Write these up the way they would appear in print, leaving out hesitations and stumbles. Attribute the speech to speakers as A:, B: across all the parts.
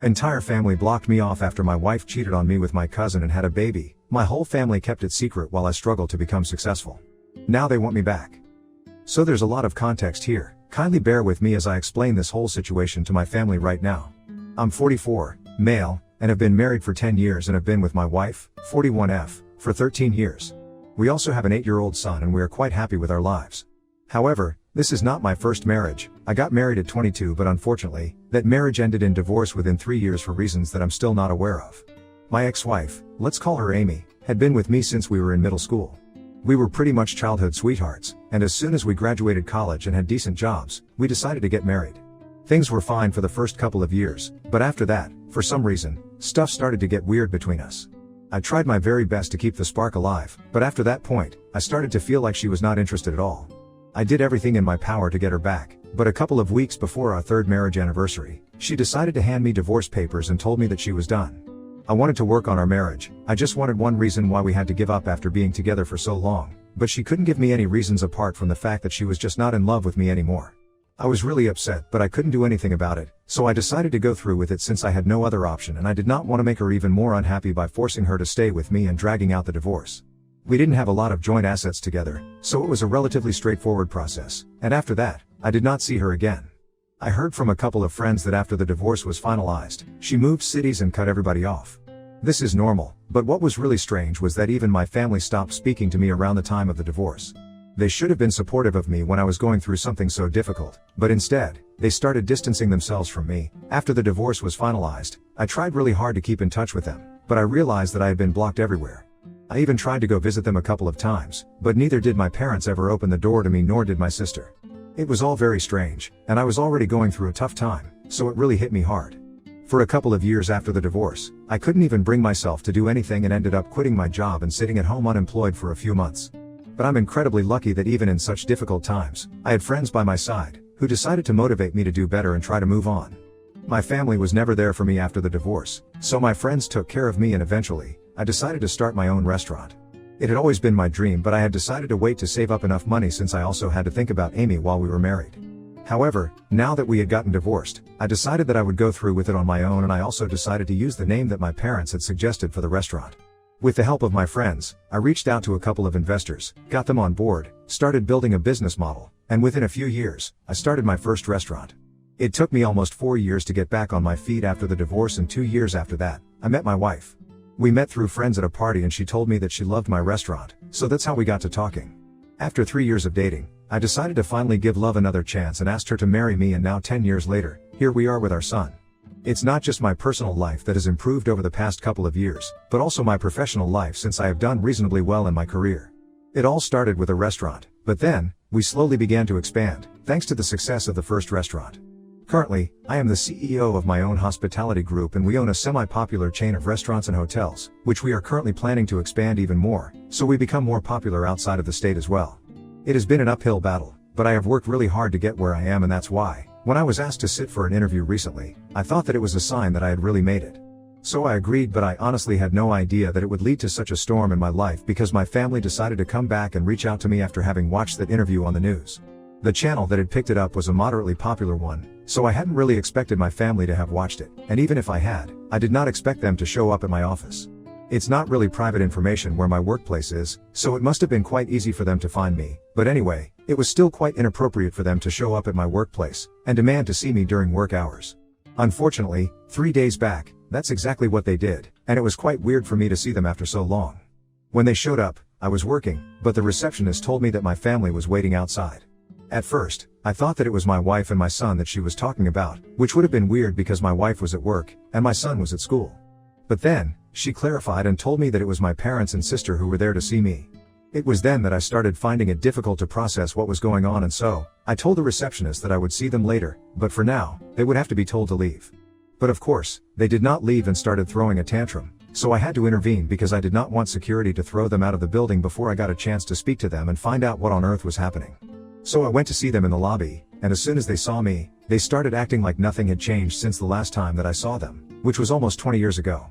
A: Entire family blocked me off after my wife cheated on me with my cousin and had a baby. My whole family kept it secret while I struggled to become successful. Now they want me back. So there's a lot of context here. Kindly bear with me as I explain this whole situation to my family right now. I'm 44, male, and have been married for 10 years and have been with my wife, 41F, for 13 years. We also have an 8-year-old son and we are quite happy with our lives. However, this is not my first marriage. I got married at 22, but unfortunately, that marriage ended in divorce within 3 years for reasons that I'm still not aware of. My ex-wife, let's call her Amy, had been with me since we were in middle school. We were pretty much childhood sweethearts, and as soon as we graduated college and had decent jobs, we decided to get married. Things were fine for the first couple of years, but after that, for some reason, stuff started to get weird between us. I tried my very best to keep the spark alive, but after that point, I started to feel like she was not interested at all. I did everything in my power to get her back, but a couple of weeks before our third marriage anniversary, she decided to hand me divorce papers and told me that she was done. I wanted to work on our marriage. I just wanted one reason why we had to give up after being together for so long, but she couldn't give me any reasons apart from the fact that she was just not in love with me anymore. I was really upset, but I couldn't do anything about it, so I decided to go through with it since I had no other option and I did not want to make her even more unhappy by forcing her to stay with me and dragging out the divorce. We didn't have a lot of joint assets together, so it was a relatively straightforward process, and after that, I did not see her again. I heard from a couple of friends that after the divorce was finalized, she moved cities and cut everybody off. This is normal, but what was really strange was that even my family stopped speaking to me around the time of the divorce. They should have been supportive of me when I was going through something so difficult, but instead, they started distancing themselves from me. After the divorce was finalized, I tried really hard to keep in touch with them, but I realized that I had been blocked everywhere. I even tried to go visit them a couple of times, but neither did my parents ever open the door to me nor did my sister. It was all very strange, and I was already going through a tough time, so it really hit me hard. For a couple of years after the divorce, I couldn't even bring myself to do anything and ended up quitting my job and sitting at home unemployed for a few months. But I'm incredibly lucky that even in such difficult times, I had friends by my side, who decided to motivate me to do better and try to move on. My family was never there for me after the divorce, so my friends took care of me and eventually, I decided to start my own restaurant. It had always been my dream, but I had decided to wait to save up enough money since I also had to think about Amy while we were married. However, now that we had gotten divorced, I decided that I would go through with it on my own, and I also decided to use the name that my parents had suggested for the restaurant. With the help of my friends, I reached out to a couple of investors, got them on board, started building a business model, and within a few years, I started my first restaurant. It took me almost 4 years to get back on my feet after the divorce, and 2 years after that, I met my wife. We met through friends at a party and she told me that she loved my restaurant, so that's how we got to talking. After 3 years of dating, I decided to finally give love another chance and asked her to marry me, and now 10 years later, here we are with our son. It's not just my personal life that has improved over the past couple of years, but also my professional life since I have done reasonably well in my career. It all started with a restaurant, but then, we slowly began to expand, thanks to the success of the first restaurant. Currently, I am the CEO of my own hospitality group and we own a semi-popular chain of restaurants and hotels, which we are currently planning to expand even more, so we become more popular outside of the state as well. It has been an uphill battle, but I have worked really hard to get where I am, and that's why, when I was asked to sit for an interview recently, I thought that it was a sign that I had really made it. So I agreed, but I honestly had no idea that it would lead to such a storm in my life because my family decided to come back and reach out to me after having watched that interview on the news. The channel that had picked it up was a moderately popular one, so I hadn't really expected my family to have watched it, and even if I had, I did not expect them to show up at my office. It's not really private information where my workplace is, so it must have been quite easy for them to find me, but anyway, it was still quite inappropriate for them to show up at my workplace and demand to see me during work hours. Unfortunately, 3 days back, that's exactly what they did, and it was quite weird for me to see them after so long. When they showed up, I was working, but the receptionist told me that my family was waiting outside. At first, I thought that it was my wife and my son that she was talking about, which would have been weird because my wife was at work, and my son was at school. But then, she clarified and told me that it was my parents and sister who were there to see me. It was then that I started finding it difficult to process what was going on, and so, I told the receptionist that I would see them later, but for now, they would have to be told to leave. But of course, they did not leave and started throwing a tantrum, so I had to intervene because I did not want security to throw them out of the building before I got a chance to speak to them and find out what on earth was happening. So I went to see them in the lobby, and as soon as they saw me, they started acting like nothing had changed since the last time that I saw them, which was almost 20 years ago.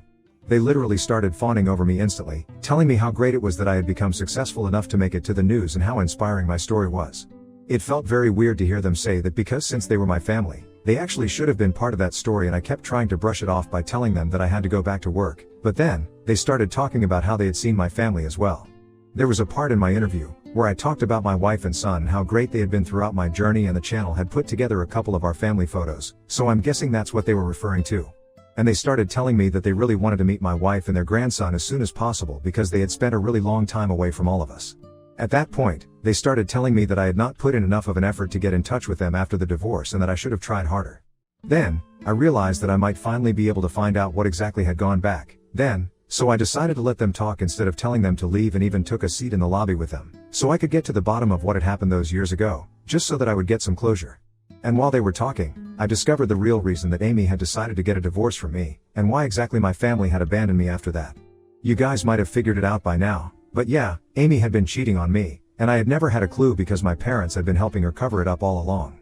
A: They literally started fawning over me instantly, telling me how great it was that I had become successful enough to make it to the news and how inspiring my story was. It felt very weird to hear them say that because since they were my family, They actually should have been part of that story, and I kept trying to brush it off by telling them that I had to go back to work. But then, they started talking about how they had seen my family as well. There was a part in my interview where I talked about my wife and son and how great they had been throughout my journey, and the channel had put together a couple of our family photos, so I'm guessing that's what they were referring to. And they started telling me that they really wanted to meet my wife and their grandson as soon as possible because they had spent a really long time away from all of us. At that point, they started telling me that I had not put in enough of an effort to get in touch with them after the divorce and that I should have tried harder. Then, I realized that I might finally be able to find out what exactly had gone back then, so I decided to let them talk instead of telling them to leave, and even took a seat in the lobby with them, so I could get to the bottom of what had happened those years ago, just so that I would get some closure. And while they were talking, I discovered the real reason that Amy had decided to get a divorce from me, and why exactly my family had abandoned me after that. You guys might have figured it out by now, but yeah, Amy had been cheating on me, and I had never had a clue because my parents had been helping her cover it up all along.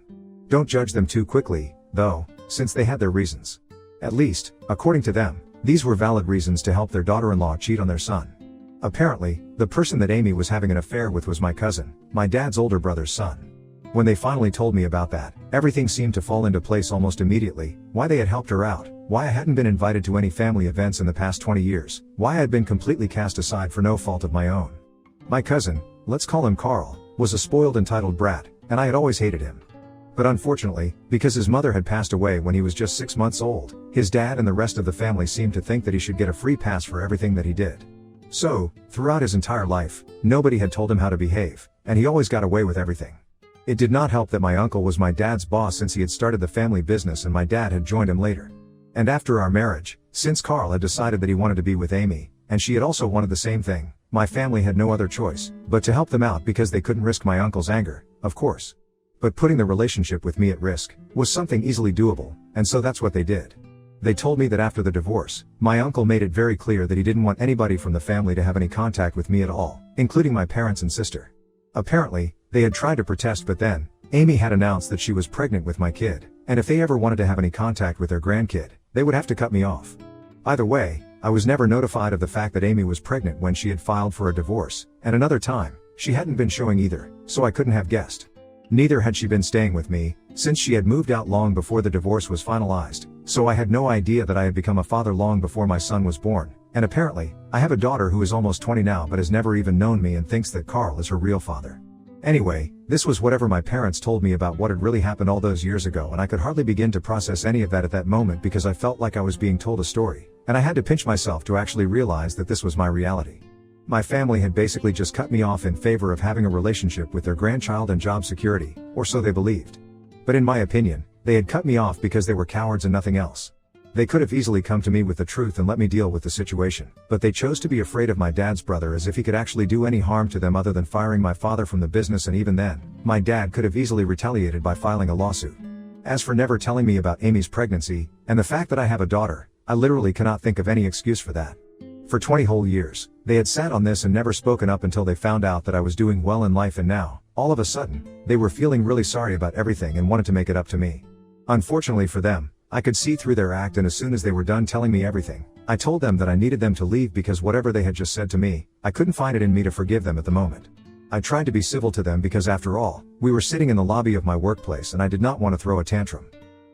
A: Don't judge them too quickly, though, since they had their reasons. At least, according to them, these were valid reasons to help their daughter-in-law cheat on their son. Apparently, the person that Amy was having an affair with was my cousin, my dad's older brother's son. When they finally told me about that, everything seemed to fall into place almost immediately: why they had helped her out, why I hadn't been invited to any family events in the past 20 years, why I had been completely cast aside for no fault of my own. My cousin, let's call him Carl, was a spoiled, entitled brat, and I had always hated him. But unfortunately, because his mother had passed away when he was just 6 months old, his dad and the rest of the family seemed to think that he should get a free pass for everything that he did. So, throughout his entire life, nobody had told him how to behave, and he always got away with everything. It did not help that my uncle was my dad's boss since he had started the family business and my dad had joined him later. And after our marriage, since Carl had decided that he wanted to be with Amy, and she had also wanted the same thing, my family had no other choice but to help them out because they couldn't risk my uncle's anger, of course. But putting the relationship with me at risk was something easily doable, and so that's what they did. They told me that after the divorce, my uncle made it very clear that he didn't want anybody from the family to have any contact with me at all, including my parents and sister. Apparently, they had tried to protest, but then, Amy had announced that she was pregnant with my kid, and if they ever wanted to have any contact with their grandkid, they would have to cut me off. Either way, I was never notified of the fact that Amy was pregnant when she had filed for a divorce, and another time, she hadn't been showing either, so I couldn't have guessed. Neither had she been staying with me, since she had moved out long before the divorce was finalized, so I had no idea that I had become a father long before my son was born, and apparently, I have a daughter who is almost 20 now but has never even known me and thinks that Carl is her real father. Anyway, this was whatever my parents told me about what had really happened all those years ago, and I could hardly begin to process any of that at that moment because I felt like I was being told a story, and I had to pinch myself to actually realize that this was my reality. My family had basically just cut me off in favor of having a relationship with their grandchild and job security, or so they believed. But in my opinion, they had cut me off because they were cowards and nothing else. They could have easily come to me with the truth and let me deal with the situation, but they chose to be afraid of my dad's brother as if he could actually do any harm to them other than firing my father from the business, and even then, my dad could have easily retaliated by filing a lawsuit. As for never telling me about Amy's pregnancy, and the fact that I have a daughter, I literally cannot think of any excuse for that. For 20 whole years, they had sat on this and never spoken up until they found out that I was doing well in life, and now, all of a sudden, they were feeling really sorry about everything and wanted to make it up to me. Unfortunately for them, I could see through their act, and as soon as they were done telling me everything, I told them that I needed them to leave because whatever they had just said to me, I couldn't find it in me to forgive them at the moment. I tried to be civil to them because after all, we were sitting in the lobby of my workplace and I did not want to throw a tantrum.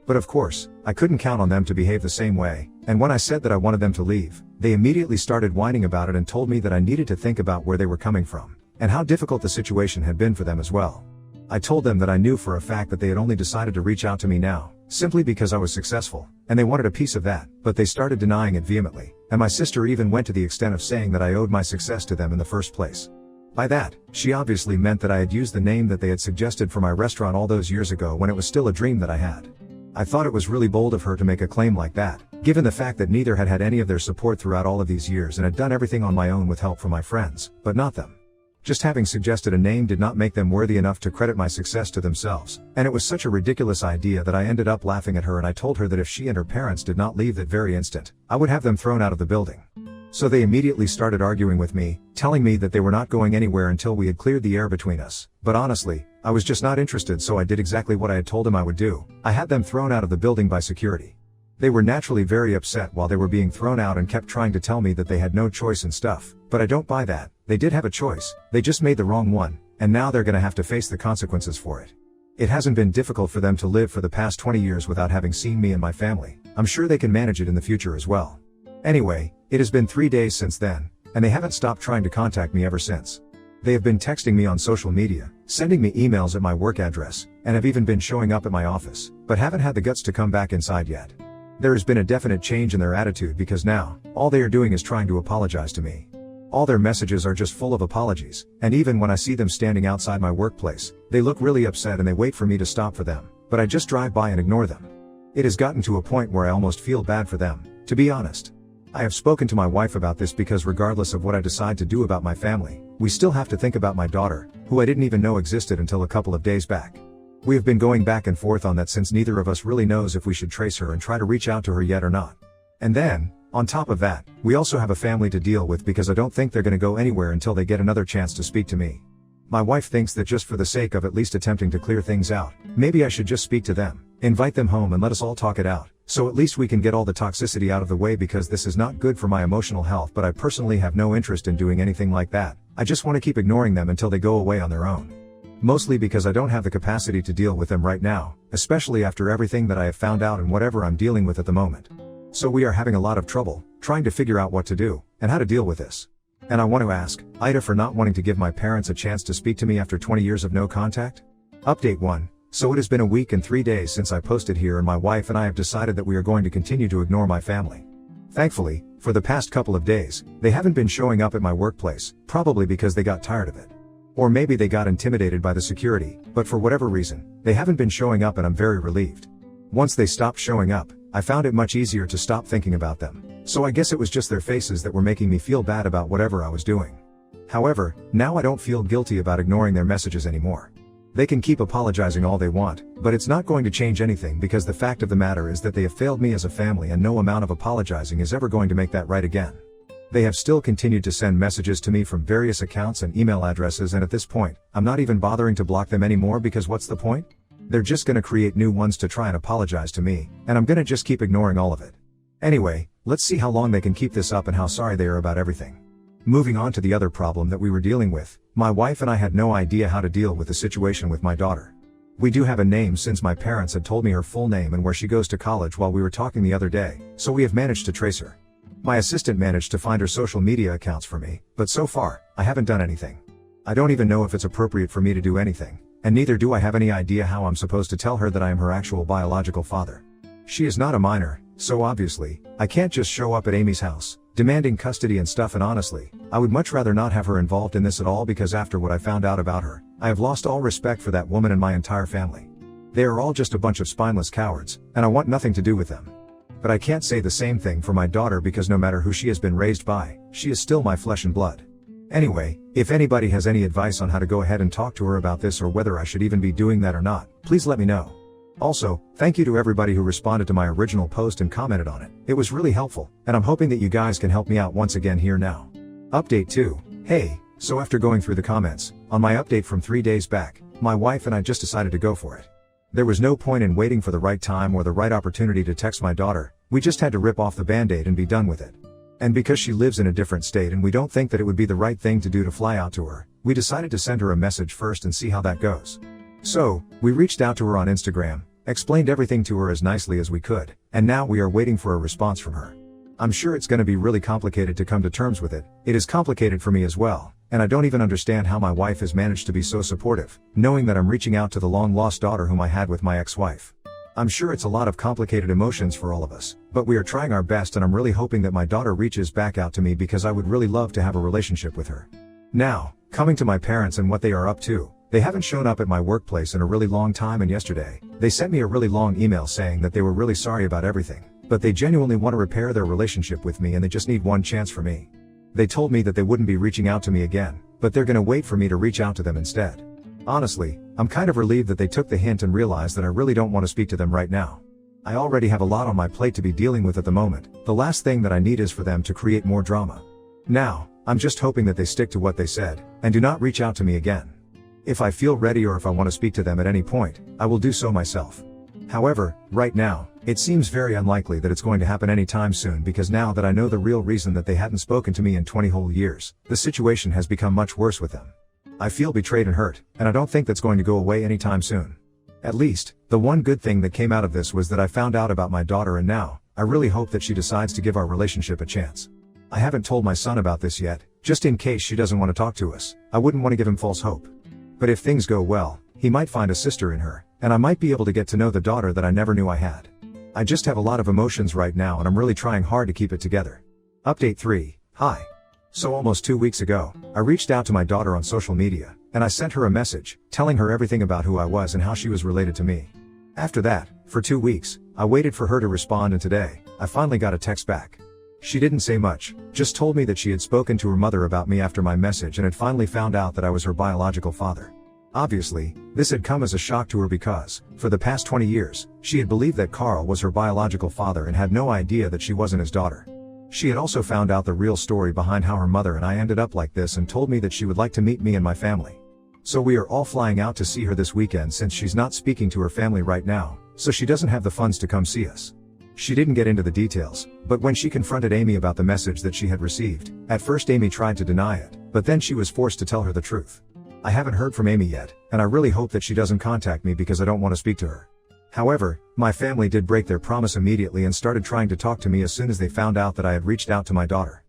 A: But of course, I couldn't count on them to behave the same way, and when I said that I wanted them to leave, they immediately started whining about it and told me that I needed to think about where they were coming from, and how difficult the situation had been for them as well. I told them that I knew for a fact that they had only decided to reach out to me now, simply because I was successful, and they wanted a piece of that, but they started denying it vehemently, and my sister even went to the extent of saying that I owed my success to them in the first place. By that, she obviously meant that I had used the name that they had suggested for my restaurant all those years ago when it was still a dream that I had. I thought it was really bold of her to make a claim like that, given the fact that neither had had any of their support throughout all of these years and had done everything on my own with help from my friends, but not them. Just having suggested a name did not make them worthy enough to credit my success to themselves, and it was such a ridiculous idea that I ended up laughing at her, and I told her that if she and her parents did not leave that very instant, I would have them thrown out of the building. So they immediately started arguing with me, telling me that they were not going anywhere until we had cleared the air between us, but honestly, I was just not interested, so I did exactly what I had told them I would do. I had them thrown out of the building by security. They were naturally very upset while they were being thrown out and kept trying to tell me that they had no choice and stuff, but I don't buy that. They did have a choice, they just made the wrong one, and now they're gonna have to face the consequences for it. It hasn't been difficult for them to live for the past 20 years without having seen me and my family. I'm sure they can manage it in the future as well. Anyway, it has been 3 days since then, and they haven't stopped trying to contact me ever since. They have been texting me on social media, sending me emails at my work address, and have even been showing up at my office, but haven't had the guts to come back inside yet. There has been a definite change in their attitude because now, all they are doing is trying to apologize to me. All their messages are just full of apologies, and even when I see them standing outside my workplace, they look really upset and they wait for me to stop for them, but I just drive by and ignore them. It has gotten to a point where I almost feel bad for them, to be honest. I have spoken to my wife about this because regardless of what I decide to do about my family, we still have to think about my daughter, who I didn't even know existed until a couple of days back. We have been going back and forth on that since neither of us really knows if we should trace her and try to reach out to her yet or not. And then, on top of that, we also have a family to deal with because I don't think they're gonna go anywhere until they get another chance to speak to me. My wife thinks that just for the sake of at least attempting to clear things out, maybe I should just speak to them, invite them home and let us all talk it out, so at least we can get all the toxicity out of the way because this is not good for my emotional health, but I personally have no interest in doing anything like that. I just want to keep ignoring them until they go away on their own. Mostly because I don't have the capacity to deal with them right now, especially after everything that I have found out and whatever I'm dealing with at the moment. So we are having a lot of trouble, trying to figure out what to do, and how to deal with this. And I want to ask, Ida for not wanting to give my parents a chance to speak to me after 20 years of no contact? Update 1. So it has been a week and 3 days since I posted here and my wife and I have decided that we are going to continue to ignore my family. Thankfully, for the past couple of days, they haven't been showing up at my workplace, probably because they got tired of it. Or maybe they got intimidated by the security, but for whatever reason, they haven't been showing up and I'm very relieved. Once they stopped showing up, I found it much easier to stop thinking about them. So I guess it was just their faces that were making me feel bad about whatever I was doing. However, now I don't feel guilty about ignoring their messages anymore. They can keep apologizing all they want, but it's not going to change anything because the fact of the matter is that they have failed me as a family and no amount of apologizing is ever going to make that right again. They have still continued to send messages to me from various accounts and email addresses, and at this point, I'm not even bothering to block them anymore because what's the point? They're just gonna create new ones to try and apologize to me, and I'm gonna just keep ignoring all of it. Anyway, let's see how long they can keep this up and how sorry they are about everything. Moving on to the other problem that we were dealing with, my wife and I had no idea how to deal with the situation with my daughter. We do have a name since my parents had told me her full name and where she goes to college while we were talking the other day, so we have managed to trace her. My assistant managed to find her social media accounts for me, but so far, I haven't done anything. I don't even know if it's appropriate for me to do anything, and neither do I have any idea how I'm supposed to tell her that I am her actual biological father. She is not a minor, so obviously, I can't just show up at Amy's house, demanding custody and stuff, and honestly, I would much rather not have her involved in this at all because after what I found out about her, I have lost all respect for that woman and my entire family. They are all just a bunch of spineless cowards, and I want nothing to do with them. But I can't say the same thing for my daughter because no matter who she has been raised by, she is still my flesh and blood. Anyway, if anybody has any advice on how to go ahead and talk to her about this or whether I should even be doing that or not, please let me know. Also, thank you to everybody who responded to my original post and commented on it. It was really helpful, and I'm hoping that you guys can help me out once again here now. Update 2. Hey, so after going through the comments, on my update from 3 days back, my wife and I just decided to go for it. There was no point in waiting for the right time or the right opportunity to text my daughter, we just had to rip off the band-aid and be done with it. And because she lives in a different state and we don't think that it would be the right thing to do to fly out to her, we decided to send her a message first and see how that goes. So, we reached out to her on Instagram, explained everything to her as nicely as we could, and now we are waiting for a response from her. I'm sure it's gonna be really complicated to come to terms with it. It is complicated for me as well, and I don't even understand how my wife has managed to be so supportive, knowing that I'm reaching out to the long-lost daughter whom I had with my ex-wife. I'm sure it's a lot of complicated emotions for all of us, but we are trying our best and I'm really hoping that my daughter reaches back out to me because I would really love to have a relationship with her. Now, coming to my parents and what they are up to, they haven't shown up at my workplace in a really long time, and yesterday, they sent me a really long email saying that they were really sorry about everything, but they genuinely want to repair their relationship with me and they just need one chance for me. They told me that they wouldn't be reaching out to me again, but they're gonna wait for me to reach out to them instead. Honestly, I'm kind of relieved that they took the hint and realized that I really don't want to speak to them right now. I already have a lot on my plate to be dealing with at the moment. The last thing that I need is for them to create more drama. Now, I'm just hoping that they stick to what they said, and do not reach out to me again. If I feel ready or if I want to speak to them at any point, I will do so myself. However, right now, it seems very unlikely that it's going to happen anytime soon because now that I know the real reason that they hadn't spoken to me in 20 whole years, the situation has become much worse with them. I feel betrayed and hurt, and I don't think that's going to go away anytime soon. At least, the one good thing that came out of this was that I found out about my daughter, and now, I really hope that she decides to give our relationship a chance. I haven't told my son about this yet, just in case she doesn't want to talk to us. I wouldn't want to give him false hope. But if things go well, he might find a sister in her, and I might be able to get to know the daughter that I never knew I had. I just have a lot of emotions right now, and I'm really trying hard to keep it together. Update 3. Hi. So almost 2 weeks ago, I reached out to my daughter on social media, and I sent her a message, telling her everything about who I was and how she was related to me. After that, for 2 weeks, I waited for her to respond, and today, I finally got a text back. She didn't say much, just told me that she had spoken to her mother about me after my message and had finally found out that I was her biological father. Obviously, this had come as a shock to her because, for the past 20 years, she had believed that Carl was her biological father and had no idea that she wasn't his daughter. She had also found out the real story behind how her mother and I ended up like this and told me that she would like to meet me and my family. So we are all flying out to see her this weekend since she's not speaking to her family right now, so she doesn't have the funds to come see us. She didn't get into the details, but when she confronted Amy about the message that she had received, at first Amy tried to deny it, but then she was forced to tell her the truth. I haven't heard from Amy yet, and I really hope that she doesn't contact me because I don't want to speak to her. However, my family did break their promise immediately and started trying to talk to me as soon as they found out that I had reached out to my daughter.